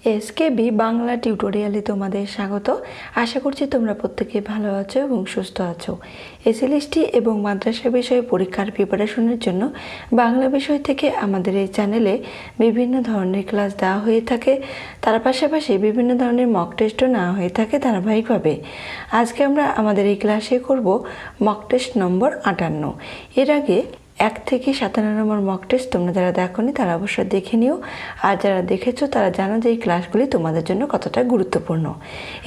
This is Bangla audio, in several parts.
এসকেবি বাংলা টিউটোরিয়ালে তোমাদের স্বাগত। আশা করছি তোমরা প্রত্যেকে ভালো আছো এবং সুস্থ আছো। এসএলএসটি এবং মাদ্রাসা বিষয়ে পরীক্ষার প্রিপারেশনের জন্য বাংলা বিষয় থেকে আমাদের এই চ্যানেলে বিভিন্ন ধরনের ক্লাস দেওয়া হয়ে থাকে। তার পাশাপাশি বিভিন্ন ধরনের মক টেস্টও নেওয়া হয়ে থাকে ধারাবাহিকভাবে। আজকে আমরা আমাদের এই ক্লাসে করব মক টেস্ট নম্বর 58। এর আগে 1 থেকে 57 নম্বর মক টেস্ট তোমরা যারা দেখোনি তারা অবশ্যই দেখে নিও, আর যারা দেখেছো তারা জানো যে এই ক্লাসগুলি তোমাদের জন্য কতটা গুরুত্বপূর্ণ।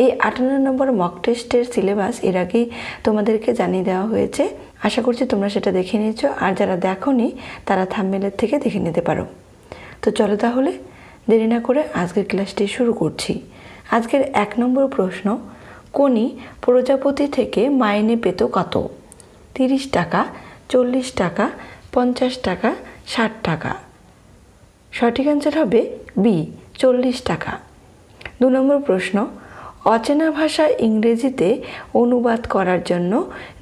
এই 58 নম্বর মক টেস্টের সিলেবাস এর আগেই তোমাদেরকে জানিয়ে দেওয়া হয়েছে। আশা করছি তোমরা সেটা দেখে নিয়েছো, আর যারা দেখোনি তারা থাম্বনেলের থেকে দেখে নিতে পারো। তো চলো তাহলে দেরি না করে আজকের ক্লাসটি শুরু করছি। আজকের 1 নম্বর প্রশ্ন, কোনি প্রজাপতি থেকে মাইনে পেত কত? 30 টাকা, 40 টাকা, 50 টাকা, 60 টাকা। সঠিক অ্যান্সার হবে বি, 40 টাকা। 2 নম্বর প্রশ্ন, অচেনা ভাষা ইংরেজিতে অনুবাদ করার জন্য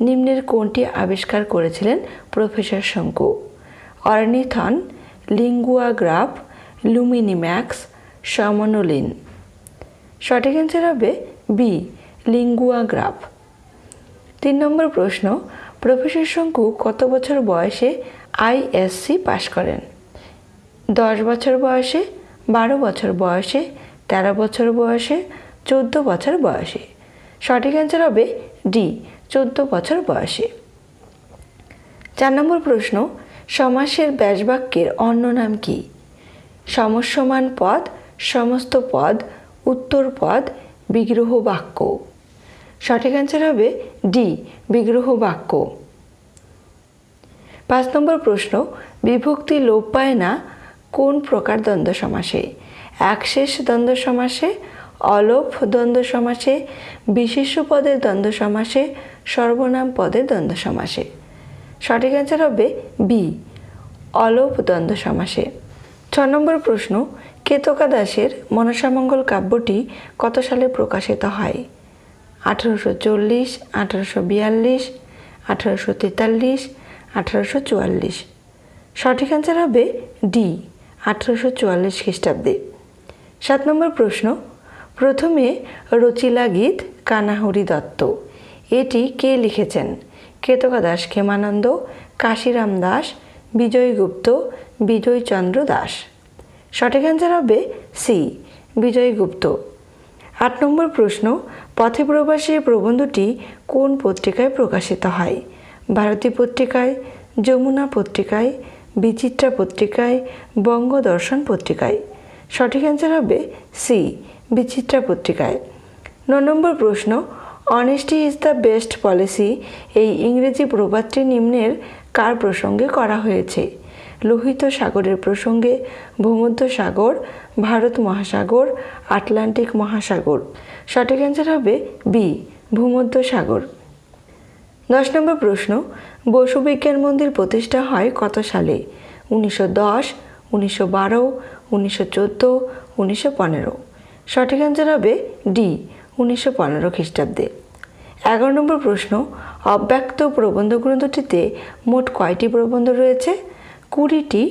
নিম্নের কোনটি আবিষ্কার করেছিলেন প্রফেসর শঙ্কু? অর্নিথন, লিঙ্গুয়াগ্রাফ, লুমিনিম্যাক্স, সমনোলিন। সঠিক অ্যান্সার হবে বি, লিঙ্গুয়াগ্রাফ। 3 নম্বর প্রশ্ন, প্রফেসর শঙ্কু কত বছর বয়সে আইএসসি পাশ করেন? 10 বছর বয়সে, 12 বছর বয়সে, 13 বছর বয়সে, 14 বছর বয়সে। সঠিক অ্যান্সার হবে ডি, 14 বছর বয়সে। 4 নম্বর প্রশ্ন, সমাসের ব্যাসবাক্যের অন্য নাম কি? সমস্যমান পদ, সমস্ত পদ, উত্তর পদ, বিগ্রহ বাক্য। সঠিক অ্যান্সার হবে ডি, বিগ্রহ বাক্য। 5 নম্বর প্রশ্ন, বিভক্তি লোপ পায় না কোন প্রকার দ্বন্দ্ব সমাসে? একশেষ দ্বন্দ্ব সমাসে, অলোপ দ্বন্দ্ব সমাসে, বিশেষ্য পদের দ্বন্দ্ব সমাসে, সর্বনাম পদের দ্বন্দ্ব সমাসে। সঠিক অ্যান্সার হবে বি, অলোপ দ্বন্দ্ব সমাসে। 6 নম্বর প্রশ্ন, কেতকা দাসের মনসামঙ্গল কাব্যটি কত সালে প্রকাশিত হয়? 1840, 1842, 1843, 1844। সঠিক অ্যান্সার হবে ডি, 1844 খ্রিস্টাব্দে। 7 নম্বর প্রশ্ন, প্রথমে রচিলা গীত কানাহরি দত্ত, এটি কে লিখেছেন? কেতকা দাস ক্ষেমানন্দ, কাশিরাম দাস, বিজয় গুপ্ত, বিজয়চন্দ্র দাস। সঠিক অ্যান্সার হবে সি, বিজয় গুপ্ত। 8 নম্বর প্রশ্ন, পথে প্রবাসী প্রবন্ধটি কোন পত্রিকায় প্রকাশিত হয়? ভারতী পত্রিকায়, যমুনা পত্রিকায়, বিচিত্রা পত্রিকায়, বঙ্গদর্শন পত্রিকায়। সঠিক অ্যান্সার হবে সি, বিচিত্রা পত্রিকায়। 9 নম্বর প্রশ্ন, honesty is the best policy, এই ইংরেজি প্রবাদটি নিম্নের কার প্রসঙ্গে করা হয়েছে? লোহিত সাগরের প্রসঙ্গে, ভূমধ্য সাগর, ভারত মহাসাগর, আটলান্টিক মহাসাগর। সঠিক অ্যান্সার হবে বি, ভূমধ্য সাগর। 10 নম্বর প্রশ্ন, বসু বিজ্ঞান মন্দির প্রতিষ্ঠা হয় কত সালে? 1910, 1912, 1914, 1915। সঠিক অ্যান্সার হবে ডি, 1915 খ্রিস্টাব্দে। 11 নম্বর প্রশ্ন, অব্যক্ত প্রবন্ধ গ্রন্থটিতে মোট কয়টি প্রবন্ধ রয়েছে? 20টি,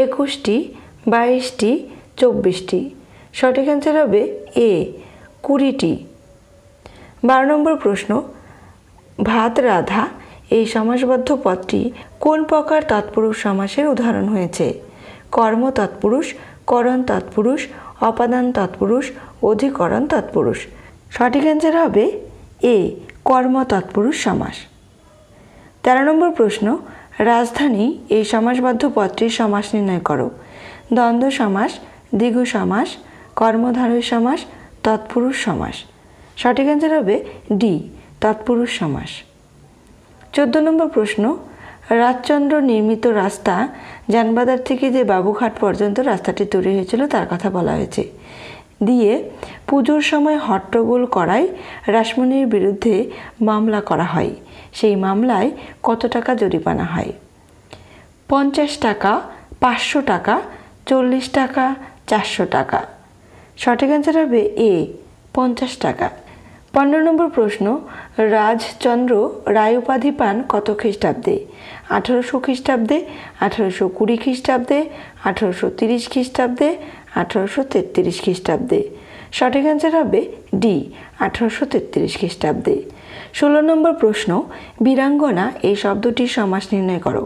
21টি, 22টি, 24টি। সঠিক অ্যান্সার হবে এ, 20টি। 12 নম্বর প্রশ্ন, ভাত রাধা এই সমাসবদ্ধ পদটি কোন প্রকার তৎপুরুষ সমাসের উদাহরণ হয়েছে? কর্ম তৎপুরুষ, করণ তৎপুরুষ, অপাদান তৎপুরুষ, অধিকরণ তৎপুরুষ। সঠিক অ্যান্সার হবে এ, কর্ম তৎপুরুষ সমাস। 13 নম্বর প্রশ্ন, রাজধানী এই সমাসবদ্ধ পদটির সমাস নির্ণয় করো। দ্বন্দ্ব সমাস, দ্বিগু সমাস, কর্মধারয় সমাস, তৎপুরুষ সমাস। সঠিক অ্যান্সার হবে ডি, তৎপুরুষ সমাস। 14 নম্বর প্রশ্ন, রাজচন্দ্র নির্মিত রাস্তা জানবাজার থেকে যে বাবুঘাট পর্যন্ত রাস্তাটি তৈরি হয়েছিল তার কথা বলা হয়েছে। দিয়ে পুজোর সময় হট্টগোল করায় রাসমণির বিরুদ্ধে মামলা করা হয়, সেই মামলায় কত টাকা জরিমানা হয়? 50 টাকা, 500 টাকা, 40 টাকা, 400 টাকা। সঠিক অ্যান্সার হবে এ, 50 টাকা। 15 নম্বর প্রশ্ন, রাজচন্দ্র রায় উপাধি পান কত খ্রিস্টাব্দে? 1800 খ্রিস্টাব্দে, 1820 খ্রিস্টাব্দে, 1830 খ্রিস্টাব্দে, 1833 খ্রিস্টাব্দে। সঠিক অ্যান্সার হবে ডি 1833 খ্রিস্টাব্দে। 16 নম্বর প্রশ্ন, বীরাঙ্গনা এই শব্দটির সমাস নির্ণয় করো।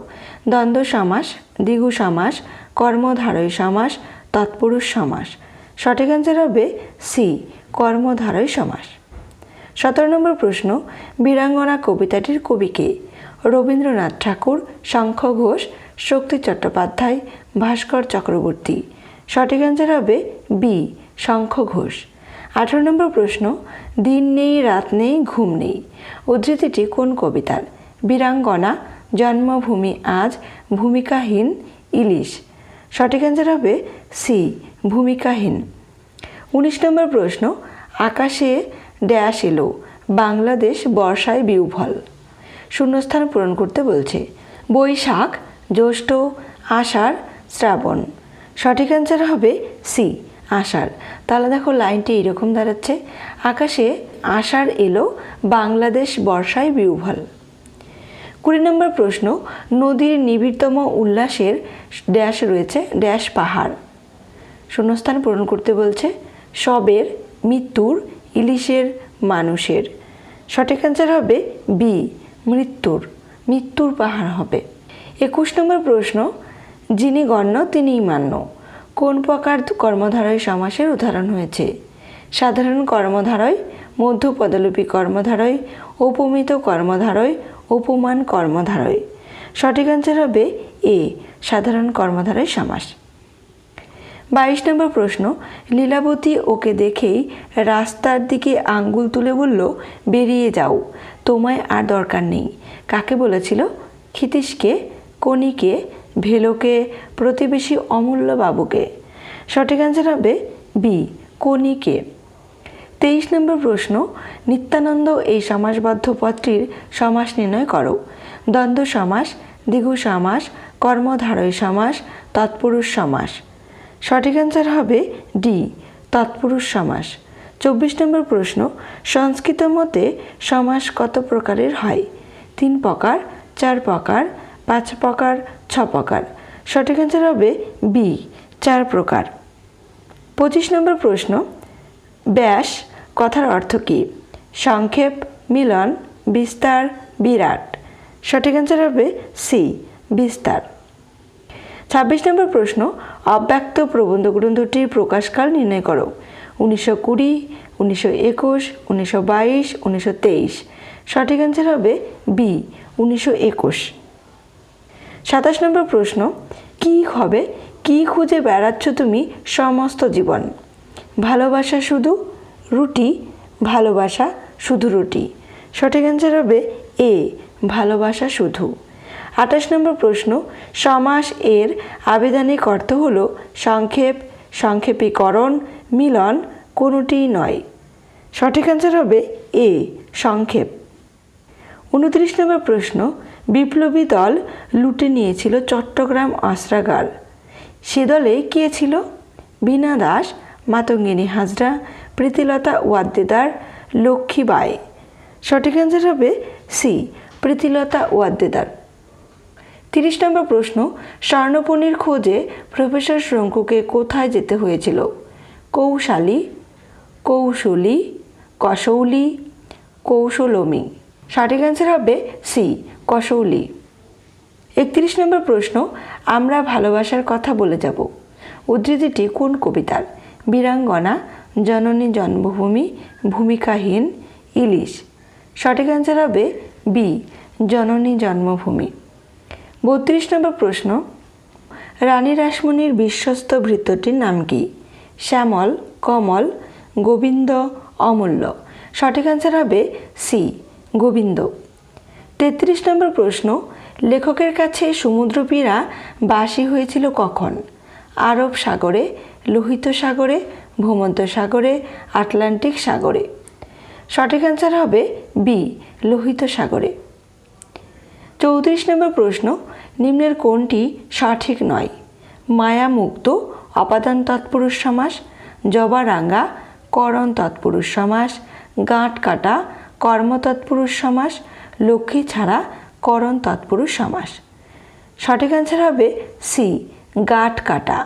দ্বন্দ্ব সমাস, দ্বিগু সমাস, কর্মধারয় সমাস, তৎপুরুষ সমাস। সঠিক অ্যান্সার হবে সি কর্মধারয় সমাস। 17 নম্বর প্রশ্ন, বীরাঙ্গনা কবিতাটির কবি কে? রবীন্দ্রনাথ ঠাকুর, শঙ্খ ঘোষ, শক্তি চট্টোপাধ্যায়, ভাস্কর চক্রবর্তী। সঠিক অ্যান্সার হবে বি শঙ্খ ঘোষ। 18 নম্বর প্রশ্ন, দিন নেই রাত নেই ঘুম নেই উদ্ধৃতিটি কোন কবিতার? বীরাঙ্গনা, জন্মভূমি আজ, ভূমিকাহীন, ইলিশ। সঠিক অ্যান্সার হবে সি ভূমিকাহীন। 19 নম্বর প্রশ্ন, আকাশে ড্যাশ এলো, বাংলাদেশ বর্ষায় বিহ্বল। শূন্যস্থান পূরণ করতে বলছে। বৈশাখ, জ্যৈষ্ঠ, আষাঢ়, শ্রাবণ। সঠিক অ্যান্সার হবে সি আষাঢ়। তাহলে দেখো লাইনটি এরকম দাঁড়াচ্ছে, আকাশে আষাঢ় এলো, বাংলাদেশ বর্ষায় বিহ্বল। 20 নম্বর প্রশ্ন, নদীর নিবিড়তম উল্লাসের ড্যাশ রয়েছে ড্যাশ পাহাড়। শূন্যস্থান পূরণ করতে বলছে। সবের, মৃত্যুর, ইলিশের, মানুষের। সঠিক অ্যান্সার হবে বি মৃত্যুর, মৃত্যুর পাহাড় হবে। 21 নম্বর প্রশ্ন, যিনি গণ্য তিনিই মান্য কোন প্রকার কর্মধারয় সমাসের উদাহরণ হয়েছে? সাধারণ কর্মধারয়, মধ্যপদলোপী কর্মধারয়, উপমিত কর্মধারয়, উপমান কর্মধারয়। সঠিক অ্যান্সার হবে এ সাধারণ কর্মধারয় সমাস। 22 নম্বর প্রশ্ন, লীলাবতী ওকে দেখেই রাস্তার দিকে আঙ্গুল তুলে বলল, বেরিয়ে যাও, তোমায় আর দরকার নেই। কাকে বলেছিল? ক্ষিতীশকে, কণিকে, ভেলোকে, প্রতিবেশী অমূল্য বাবুকে। সঠিক অ্যান্সার হবে বি কণিকে। 23 নম্বর প্রশ্ন, নিত্যানন্দ এই সমাসবদ্ধ পদটির সমাস নির্ণয় করো। দ্বন্দ্ব সমাস, দ্বিগু সমাস, কর্মধারয় সমাস, তৎপুরুষ সমাস। সঠিক অ্যান্সার হবে ডি তৎপুরুষ সমাস। 24 নম্বর প্রশ্ন, সংস্কৃত মতে সমাস কত প্রকারের হয়? 3 প্রকার, 4 প্রকার, 5 প্রকার, 6 প্রকার। সঠিক অ্যান্সার হবে বি 4 প্রকার। 25 নম্বর প্রশ্ন, ব্যাস কথার অর্থ কী? সংক্ষেপ, মিলন, বিস্তার, বিরাট। সঠিক অ্যান্সার হবে সি বিস্তার। 26 নম্বর প্রশ্ন, অব্যক্ত প্রবন্ধ গ্রন্থটির প্রকাশকাল নির্ণয় করো। 1920, 1921, 1922, 1923। সঠিক অ্যান্সার হবে বি 1921। 27 নম্বর প্রশ্ন, কি হবে, কি খুঁজে বেড়াচ্ছ তুমি সমস্ত জীবন? ভালোবাসা শুধু, রুটি, ভালোবাসা শুধু রুটি। সঠিক অ্যান্সার হবে এ ভালোবাসা শুধু। 28 নম্বর প্রশ্ন, সমাস এর আবেদনিক অর্থ হল সংক্ষেপ, সংক্ষেপীকরণ, মিলন, কোনোটিই নয়। সঠিক অ্যান্সার হবে এ সংক্ষেপ। 29 নম্বর প্রশ্ন, বিপ্লবী দল লুটে নিয়েছিল চট্টগ্রাম অস্ত্রাগার। সে দলে কে ছিল? বীণা দাস, মাতঙ্গিনী হাজরা, প্রীতিলতা ওয়াদ্দেদার, লক্ষ্মী বাই। সঠিক অ্যান্সার হবে সি প্রীতিলতা ওয়াদ্দেদার। 30 নম্বর প্রশ্ন, স্বর্ণপণির খোঁজে প্রফেসর শঙ্কুকে কোথায় যেতে হয়েছিল? কৌশালী, কৌশলী, কসৌলী, কৌশলমী। সঠিক অ্যান্সার হবে সি কসৌলী। 31 নম্বর প্রশ্ন, আমরা ভালোবাসার কথা বলে যাব উদ্ধৃতিটি কোন কবিতার? বীরাঙ্গনা, জননী জন্মভূমি, ভূমিকাহীন, ইলিশ। সঠিক অ্যান্সার হবে বি জননী জন্মভূমি। 32 নম্বর প্রশ্ন, রানী রাসমণির বিশ্বস্ত ভৃত্যটির নাম কি? শ্যামল, কমল, গোবিন্দ, অমূল্য। সঠিক অ্যান্সার হবে সি গোবিন্দ। 33 নম্বর প্রশ্ন, লেখকের কাছে সমুদ্রপীড়া বাসী হয়েছিল কখন? আরব সাগরে, লোহিত সাগরে, ভূমধ্য সাগরে, আটলান্টিক সাগরে। সঠিক অ্যান্সার হবে বি লোহিত সাগরে। 34 নম্বর প্রশ্ন, নিম্নের কোনটি সঠিক নয়? মায়ামুক্ত অপাদান তৎপুরুষ সমাস, জবারাঙ্গা করণ তৎপুরুষ সমাস, গাঁট কাটা কর্মতৎপুরুষ সমাস, লক্ষ্মী ছাড়া করণ তৎপুরুষ সমাস। সঠিক অ্যান্সার হবে সি গাঁট কাটা,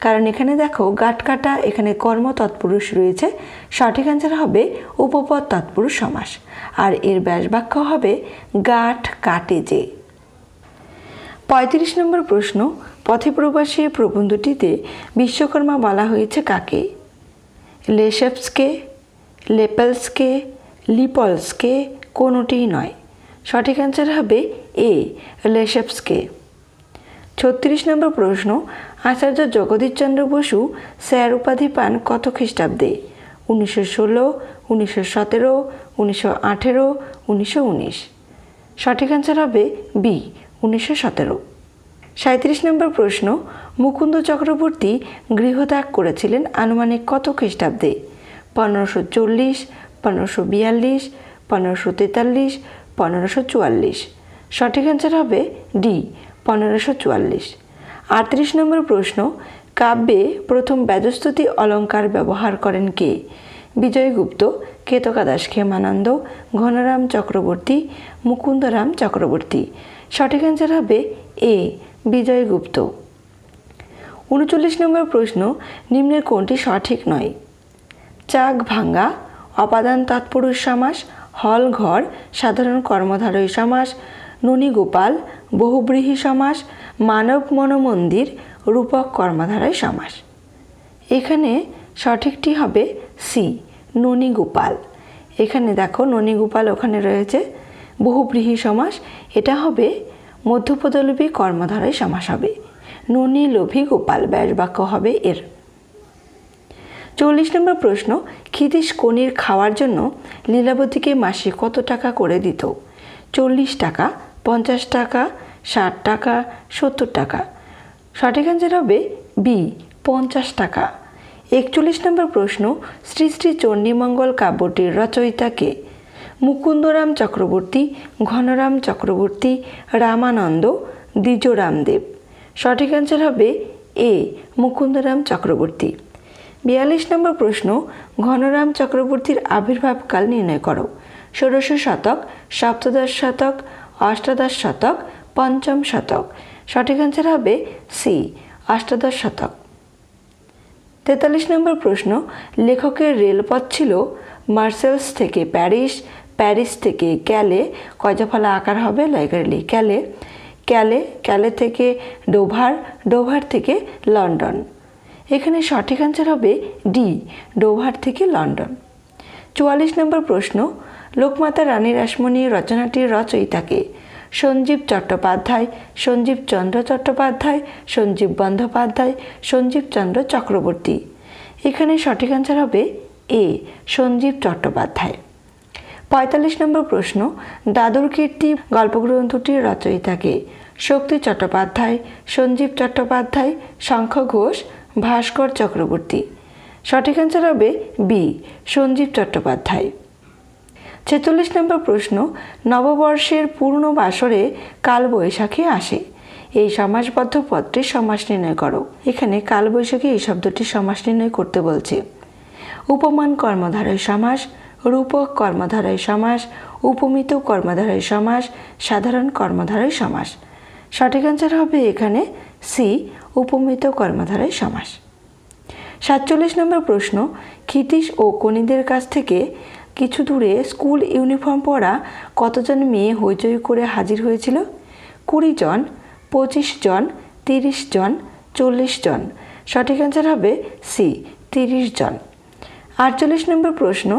কারণ এখানে দেখো গাঁট কাটা, এখানে কর্ম তৎপুরুষ রয়েছে। সঠিক অ্যান্সার হবে উপপদ তৎপুরুষ সমাস। আর এর ব্যাস বাক্য হবে গাঁট কাটে যে। 35 নম্বর প্রশ্ন, পথে প্রবাসী প্রবন্ধটিতে বিশ্বকর্মা বলা হয়েছে কাকে? লেশেভসকে, লেপেলসকে, লিপলসকে, কোনোটিই নয়। সঠিক অ্যান্সার হবে এ, লেশেভসকে। 36 নম্বর প্রশ্ন, আচার্য জগদীশচন্দ্র বসু স্যার উপাধি পান কত খ্রিস্টাব্দে? 1916, 1917, 1918, 1919। সঠিক অ্যান্সার হবে বি, 1917। 37 নম্বর প্রশ্ন, মুকুন্দ চক্রবর্তী গৃহত্যাগ করেছিলেন আনুমানিক কত খ্রিস্টাব্দে? 1540, 1542, 1543, 1544। সঠিক অ্যান্সার হবে ডি, 1544। 38 নম্বর প্রশ্ন, কাব্যে প্রথম ব্যাজস্তুতি অলঙ্কার ব্যবহার করেন কে? বিজয়গুপ্ত, কেতকাদাস ক্ষেমানন্দ, ঘনরাম চক্রবর্তী, মুকুন্দরাম চক্রবর্তী। সঠিক অ্যান্সার হবে এ, বিজয়গুপ্ত। 39 নম্বর প্রশ্ন, নিম্নের কোনটি সঠিক নয়? চাক ভাঙ্গা, অপাদান তৎপুরুষ সমাস, হল ঘর, সাধারণ কর্মধারয় সমাস, ননীগোপাল, বহুব্রীহি সমাস, মানব মনোমন্দির, রূপক কর্মধারয় সমাস। এখানে সঠিকটি হবে সি, ননীগোপাল। এখানে দেখো ননীগোপাল ওখানে রয়েছে। বহুব্রীহি সমাস, এটা হবে মধ্যপদলোভী কর্মধারয় সমাস হবে। ননী লোভী গোপাল, ব্যাস বাক্য হবে এর। 40 নম্বর প্রশ্ন, ক্ষিতীশ কনির খাওয়ার জন্য লীলাবতীকে মাসে কত টাকা করে দিত? 40 টাকা, 50 টাকা, 60 টাকা, 70 টাকা। সঠিক অ্যান্সার হবে বি, 50 টাকা। 41 নম্বর প্রশ্ন, শ্রী শ্রী চণ্ডীমঙ্গল কাব্যটির রচয়িতা কে? মুকুন্দরাম চক্রবর্তী, ঘনরাম চক্রবর্তী, রামানন্দ, দ্বিজরামদেব। সঠিক অ্যান্সার হবে এ, মুকুন্দরাম চক্রবর্তী। 42 নম্বর প্রশ্ন, ঘনরাম চক্রবর্তীর আবির্ভাবকাল নির্ণয় করো। 16শ শতক, সপ্তদশ শতক, অষ্টাদশ শতক, পঞ্চম শতক। সঠিক অ্যান্সার হবে সি, অষ্টাদশ শতক। 43 নম্বর প্রশ্ন, লেখকের রেলপথ ছিল মার্সেলস থেকে প্যারিস, প্যারিস থেকে ক্যালে, কয়জফলা আকার হবে লাইকারলি ক্যালে, ক্যালে, ক্যালে থেকে ডোভার, ডোভার থেকে লন্ডন। এখানে সঠিক অ্যান্সার হবে ডি, ডোভার থেকে লন্ডন। 44 নম্বর প্রশ্ন, লোকমাতা রানী রাসমণি রচনাটির রচয়িতাকে? সঞ্জীব চট্টোপাধ্যায়, সঞ্জীব চন্দ্র চট্টোপাধ্যায়, সঞ্জীব বন্দ্যোপাধ্যায়, সঞ্জীব চন্দ্র চক্রবর্তী। এখানে সঠিক অ্যান্সার হবে এ, সঞ্জীব চট্টোপাধ্যায়। 45 নম্বর প্রশ্ন, দাদুর কীর্তি গল্পগ্রন্থটির রচয়িতাকে? শক্তি চট্টোপাধ্যায়, সঞ্জীব চট্টোপাধ্যায়, শঙ্খ ঘোষ, ভাস্কর চক্রবর্তী। সঠিক অ্যান্সার হবে বি, সঞ্জীব চট্টোপাধ্যায়। 46 নম্বর প্রশ্ন, নববর্ষের পূর্ণ বাসরে কালবৈশাখী আসে। এই সমাসবদ্ধ পদটির সমাস নির্ণয় করো। এখানে কালবৈশাখী এই শব্দটির সমাস নির্ণয় করতে বলছে। উপমান কর্মধারয় সমাস, রূপক কর্মধারয় সমাস, উপমিত কর্মধারয় সমাস, সাধারণ কর্মধারয় সমাস। সঠিক অ্যান্সার হবে এখানে সি, উপমিত কর্মধারয় সমাস। 47 নম্বর প্রশ্ন, ক্ষিতীশ ও কনিদের কাছ থেকে কিছু দূরে স্কুল ইউনিফর্ম পরা কতজন মেয়ে হইচই করে হাজির হয়েছিল? 20 জন, 25 জন, 30 জন, 40 জন। সঠিক অ্যান্সার হবে সি, 30 জন। 48 নম্বর প্রশ্ন,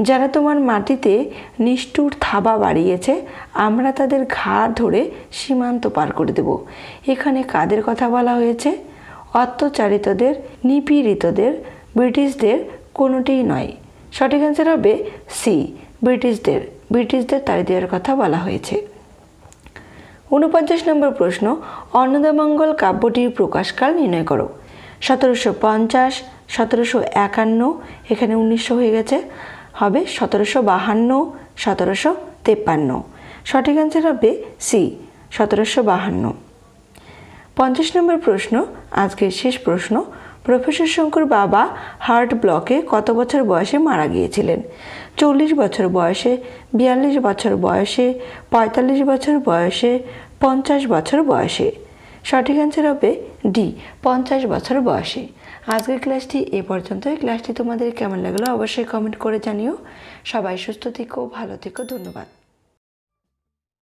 যারা তোমার মাটিতে নিষ্ঠুর থাবা বাড়িয়েছে, আমরা তাদের ঘাড় ধরে সীমান্ত পার করে দেব। এখানে কাদের কথা বলা হয়েছে? অত্যাচারিতদের, নিপীড়িতদের, ব্রিটিশদের, কোনোটিই নয়। সঠিক অ্যান্সার হবে সি, ব্রিটিশদের। ব্রিটিশদের তাড়ি দেওয়ার কথা বলা হয়েছে। 49 নম্বর প্রশ্ন, অন্নদামঙ্গল কাব্যটির প্রকাশকাল নির্ণয় করো। 1750, 1751, এখানে 1900 হয়ে গেছে, হবে 1752, 1753। সঠিক অ্যান্সার হবে সি, 1752। 50 নম্বর প্রশ্ন, আজকের শেষ প্রশ্ন, প্রফেসর শঙ্কুর বাবা হার্ট ব্লকে কত বছর বয়সে মারা গিয়েছিলেন? 40 বছর বয়সে, 42 বছর বয়সে, 45 বছর বয়সে, 50 বছর বয়সে। সঠিক অ্যান্সার হবে ডি 50 বছর বয়সে। আজকের ক্লাসটি এ পর্যন্তই। ক্লাসটি তোমাদের কেমন লাগলো অবশ্যই কমেন্ট করে জানিও। সবাই সুস্থ থেকো, ভালো থেকো, ধন্যবাদ।